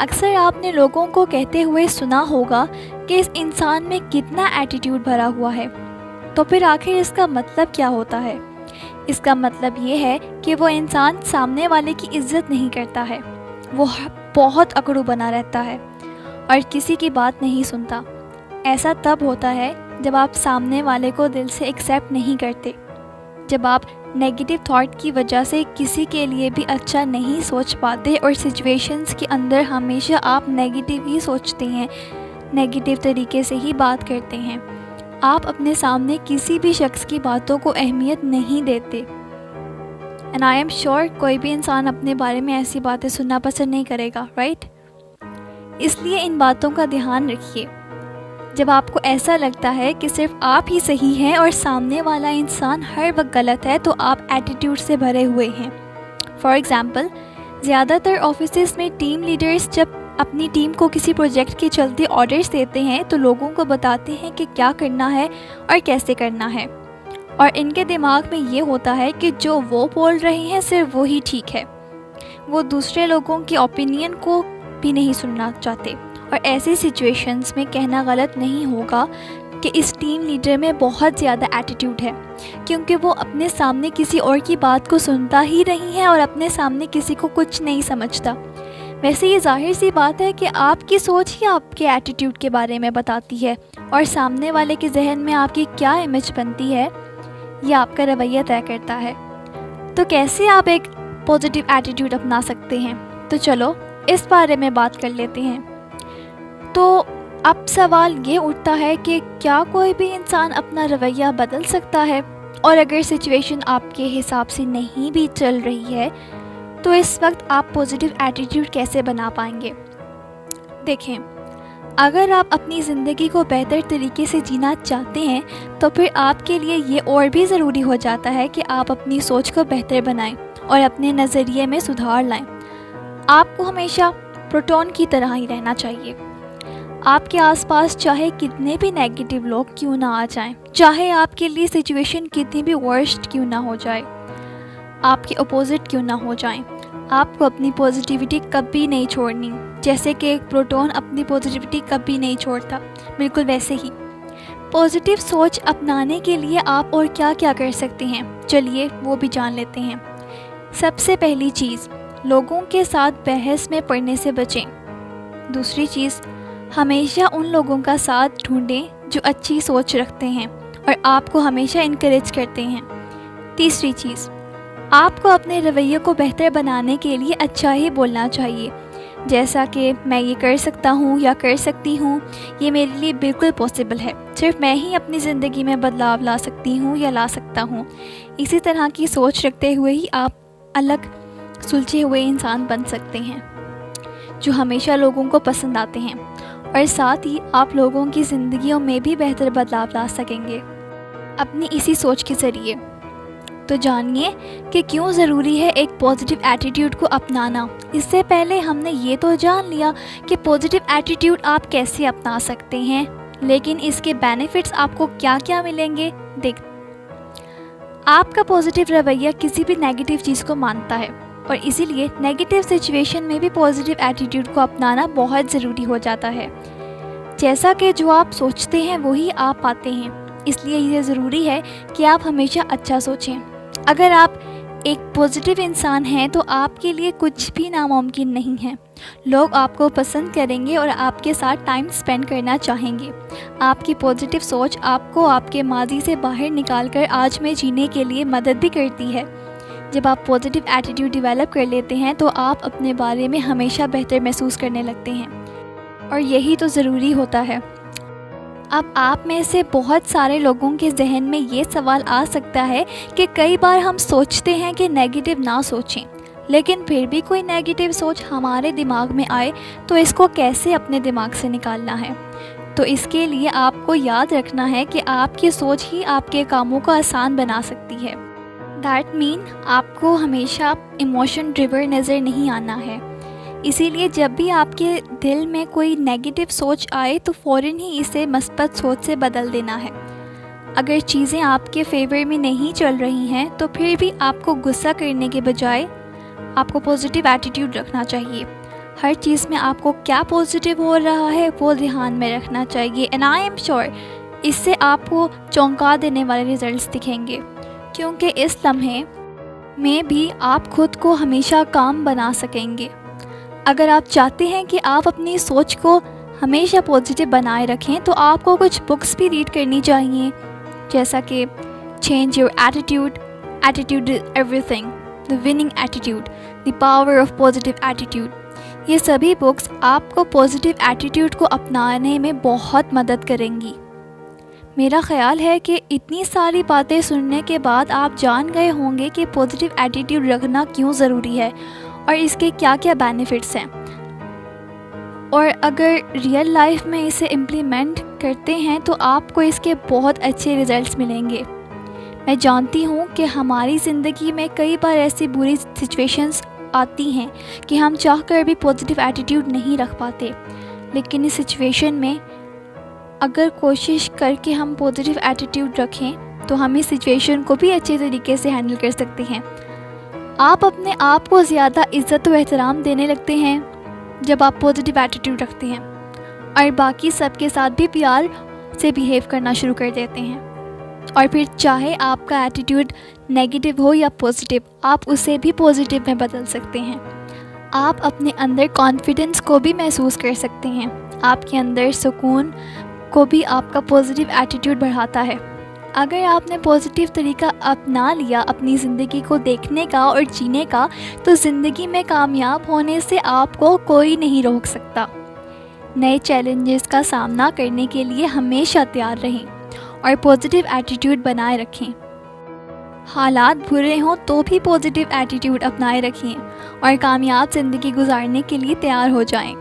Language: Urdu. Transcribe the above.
اکثر آپ نے لوگوں کو کہتے ہوئے سنا ہوگا کہ اس انسان میں کتنا ایٹیٹیوڈ بھرا ہوا ہے۔ تو پھر آخر اس کا مطلب کیا ہوتا ہے؟ اس کا مطلب یہ ہے کہ وہ انسان سامنے والے کی عزت نہیں کرتا ہے، وہ بہت اکڑو بنا رہتا ہے اور کسی کی بات نہیں سنتا۔ ایسا تب ہوتا ہے جب آپ سامنے والے کو دل سے ایکسیپٹ نہیں کرتے، جب آپ نیگیٹو تھاٹ کی وجہ سے کسی کے لیے بھی اچھا نہیں سوچ پاتے اور سچویشنز کے اندر ہمیشہ آپ نیگیٹو ہی سوچتے ہیں، نیگیٹو طریقے سے ہی بات کرتے ہیں، آپ اپنے سامنے کسی بھی شخص کی باتوں کو اہمیت نہیں دیتے۔ اینڈ آئی ایم شیور کوئی بھی انسان اپنے بارے میں ایسی باتیں سننا پسند نہیں کرے گا، رائٹ؟ اس لیے ان باتوں کا دھیان رکھیے۔ جب آپ کو ایسا لگتا ہے کہ صرف آپ ہی صحیح ہیں اور سامنے والا انسان ہر وقت غلط ہے، تو آپ ایٹیٹیوڈ سے بھرے ہوئے ہیں۔ فار ایگزامپل، زیادہ تر آفیسز میں ٹیم لیڈرز جب اپنی ٹیم کو کسی پروجیکٹ کے چلتے آرڈرز دیتے ہیں تو لوگوں کو بتاتے ہیں کہ کیا کرنا ہے اور کیسے کرنا ہے، اور ان کے دماغ میں یہ ہوتا ہے کہ جو وہ بول رہے ہیں صرف وہی ٹھیک ہے، وہ دوسرے لوگوں کی اوپینین کو بھی نہیں سننا چاہتے۔ اور ایسی سچویشنز میں کہنا غلط نہیں ہوگا کہ اس ٹیم لیڈر میں بہت زیادہ ایٹیٹیوڈ ہے، کیونکہ وہ اپنے سامنے کسی اور کی بات کو سنتا ہی نہیں ہے اور اپنے سامنے کسی کو کچھ نہیں سمجھتا۔ ویسے یہ ظاہر سی بات ہے کہ آپ کی سوچ ہی آپ کے ایٹیٹیوڈ کے بارے میں بتاتی ہے، اور سامنے والے کے ذہن میں آپ کی کیا امیج بنتی ہے یہ آپ کا رویہ طے کرتا ہے۔ تو کیسے آپ ایک پازیٹیو ایٹیٹیوڈ اپنا سکتے ہیں؟ تو چلو اس بارے میں بات کر لیتے ہیں۔ تو اب سوال یہ اٹھتا ہے کہ کیا کوئی بھی انسان اپنا رویہ بدل سکتا ہے؟ اور اگر سچویشن آپ کے حساب سے نہیں بھی چل رہی ہے تو اس وقت آپ پازیٹیو ایٹیٹیوڈ کیسے بنا پائیں گے؟ دیکھیں، اگر آپ اپنی زندگی کو بہتر طریقے سے جینا چاہتے ہیں تو پھر آپ کے لیے یہ اور بھی ضروری ہو جاتا ہے کہ آپ اپنی سوچ کو بہتر بنائیں اور اپنے نظریے میں سدھار لائیں۔ آپ کو ہمیشہ پروٹون کی طرح ہی رہنا چاہیے۔ آپ کے آس پاس چاہے کتنے بھی نیگیٹو لوگ کیوں نہ آ جائیں، چاہے آپ کے لیے سچویشن کتنی بھی ورسٹ کیوں نہ ہو جائے، آپ کے اپوزٹ کیوں نہ ہو جائیں، آپ کو اپنی پازیٹیوٹی کبھی نہیں چھوڑنی۔ جیسے کہ ایک پروٹون اپنی پازیٹیوٹی کبھی نہیں چھوڑتا، بالکل ویسے ہی پازیٹیو سوچ اپنانے کے لیے آپ اور کیا کیا کر سکتے ہیں، چلیے وہ بھی جان لیتے ہیں۔ سب سے پہلی چیز، لوگوں کے ساتھ بحث میں پڑنے سے بچیں۔ دوسری چیز، ہمیشہ ان لوگوں کا ساتھ ڈھونڈیں جو اچھی سوچ رکھتے ہیں اور آپ کو ہمیشہ انکریج کرتے ہیں۔ تیسری چیز، آپ کو اپنے رویے کو بہتر بنانے کے لیے اچھا ہی بولنا چاہیے، جیسا کہ میں یہ کر سکتا ہوں یا کر سکتی ہوں، یہ میرے لیے بالکل پاسبل ہے، صرف میں ہی اپنی زندگی میں بدلاؤ لا سکتی ہوں یا لا سکتا ہوں۔ اسی طرح کی سوچ رکھتے ہوئے ہی آپ الگ سلجھے ہوئے انسان بن سکتے ہیں جو ہمیشہ لوگوں کو پسند آتے ہیں، اور ساتھ ہی آپ لوگوں کی زندگیوں میں بھی بہتر بدلاؤ لا سکیں گے اپنی اسی سوچ کے ذریعے۔ تو جانیے کہ کیوں ضروری ہے ایک پازیٹیو ایٹیٹیوڈ کو اپنانا۔ اس سے پہلے ہم نے یہ تو جان لیا کہ پازیٹیو ایٹیٹیوڈ آپ کیسے اپنا سکتے ہیں، لیکن اس کے بینیفٹس آپ کو کیا کیا ملیں گے۔ دیکھ، آپ کا پازیٹیو رویہ کسی بھی نیگیٹو چیز کو مانتا ہے، اور اسی لیے نیگیٹو سچویشن میں بھی پازیٹیو ایٹیٹیوڈ کو اپنانا بہت ضروری ہو جاتا ہے۔ جیسا کہ جو آپ سوچتے ہیں وہی آپ پاتے ہیں، اس لیے یہ ضروری ہے کہ آپ ہمیشہ اچھا سوچیں۔ اگر آپ ایک پازیٹیو انسان ہیں تو آپ کے لیے کچھ بھی ناممکن نہیں ہے۔ لوگ آپ کو پسند کریں گے اور آپ کے ساتھ ٹائم سپینڈ کرنا چاہیں گے۔ آپ کی پازیٹیو سوچ آپ کو آپ کے ماضی سے باہر نکال کر آج میں جینے کے لیے مدد بھی کرتی ہے۔ جب آپ پازیٹیو ایٹیٹیوڈ ڈیولپ کر لیتے ہیں تو آپ اپنے بارے میں ہمیشہ بہتر محسوس کرنے لگتے ہیں، اور یہی تو ضروری ہوتا ہے۔ اب آپ میں سے بہت سارے لوگوں کے ذہن میں یہ سوال آ سکتا ہے کہ کئی بار ہم سوچتے ہیں کہ نیگیٹو نہ سوچیں، لیکن پھر بھی کوئی نیگیٹو سوچ ہمارے دماغ میں آئے تو اس کو کیسے اپنے دماغ سے نکالنا ہے۔ تو اس کے لیے آپ کو یاد رکھنا ہے کہ آپ کی سوچ ہی آپ کے کاموں کو آسان بنا سکتی ہے۔ دیٹ مین آپ کو ہمیشہ ایموشن ڈریور نظر نہیں آنا ہے۔ اسی لیے جب بھی آپ کے دل میں کوئی نیگیٹو سوچ آئے تو فوراً ہی اسے مثبت سوچ سے بدل دینا ہے۔ اگر چیزیں آپ کے فیور میں نہیں چل رہی ہیں تو پھر بھی آپ کو غصہ کرنے کے بجائے آپ کو پازیٹیو ایٹیٹیوڈ رکھنا چاہیے۔ ہر چیز میں آپ کو کیا پازیٹیو ہو رہا ہے وہ دھیان میں رکھنا چاہیے. اینڈ آئی ایم شیور اس سے آپ کو چونکا دینے والے ریزلٹس دکھیں گے، کیونکہ اس لمحے میں بھی آپ خود کو ہمیشہ کام بنا سکیں گے. اگر آپ چاہتے ہیں کہ آپ اپنی سوچ کو ہمیشہ پازیٹیو بنائے رکھیں تو آپ کو کچھ بکس بھی ریڈ کرنی چاہیے، جیسا کہ change your attitude, attitude is every thing, the winning attitude, the power of positive attitude. یہ سبھی بکس آپ کو پازیٹیو ایٹیٹیوڈ کو اپنانے میں بہت مدد کریں گی. میرا خیال ہے کہ اتنی ساری باتیں سننے کے بعد آپ جان گئے ہوں گے کہ پازیٹیو ایٹیٹیوڈ رکھنا کیوں ضروری ہے اور اس کے کیا کیا بینیفٹس ہیں. اور اگر ریئل لائف میں اسے امپلیمنٹ کرتے ہیں تو آپ کو اس کے بہت اچھے ریزلٹس ملیں گے. میں جانتی ہوں کہ ہماری زندگی میں کئی بار ایسی بری سچویشنز آتی ہیں کہ ہم چاہ کر بھی پازیٹیو ایٹیٹیوڈ نہیں رکھ پاتے، لیکن اس سچویشن میں اگر کوشش کر کے ہم پازیٹیو ایٹیٹیوڈ رکھیں تو ہم اس سچویشن کو بھی اچھے طریقے سے ہینڈل کر سکتے ہیں. آپ اپنے آپ کو زیادہ عزت و احترام دینے لگتے ہیں جب آپ پازیٹیو ایٹیٹیوڈ رکھتے ہیں، اور باقی سب کے ساتھ بھی پیار سے بیہیو کرنا شروع کر دیتے ہیں. اور پھر چاہے آپ کا ایٹیٹیوڈ نیگیٹو ہو یا پازیٹیو، آپ اسے بھی پازیٹیو میں بدل سکتے ہیں. آپ اپنے اندر کانفیڈنس کو بھی محسوس کر سکتے ہیں. آپ کے اندر سکون کو بھی آپ کا پازیٹیو ایٹیٹیوڈ بڑھاتا ہے. اگر آپ نے پازیٹیو طریقہ اپنا لیا اپنی زندگی کو دیکھنے کا اور جینے کا، تو زندگی میں کامیاب ہونے سے آپ کو کوئی نہیں روک سکتا. نئے چیلنجز کا سامنا کرنے کے لیے ہمیشہ تیار رہیں اور پازیٹیو ایٹیٹیوڈ بنائے رکھیں. حالات برے ہوں تو بھی پازیٹیو ایٹیٹیوڈ اپنائے رکھیں اور کامیاب زندگی گزارنے کے لیے تیار ہو جائیں.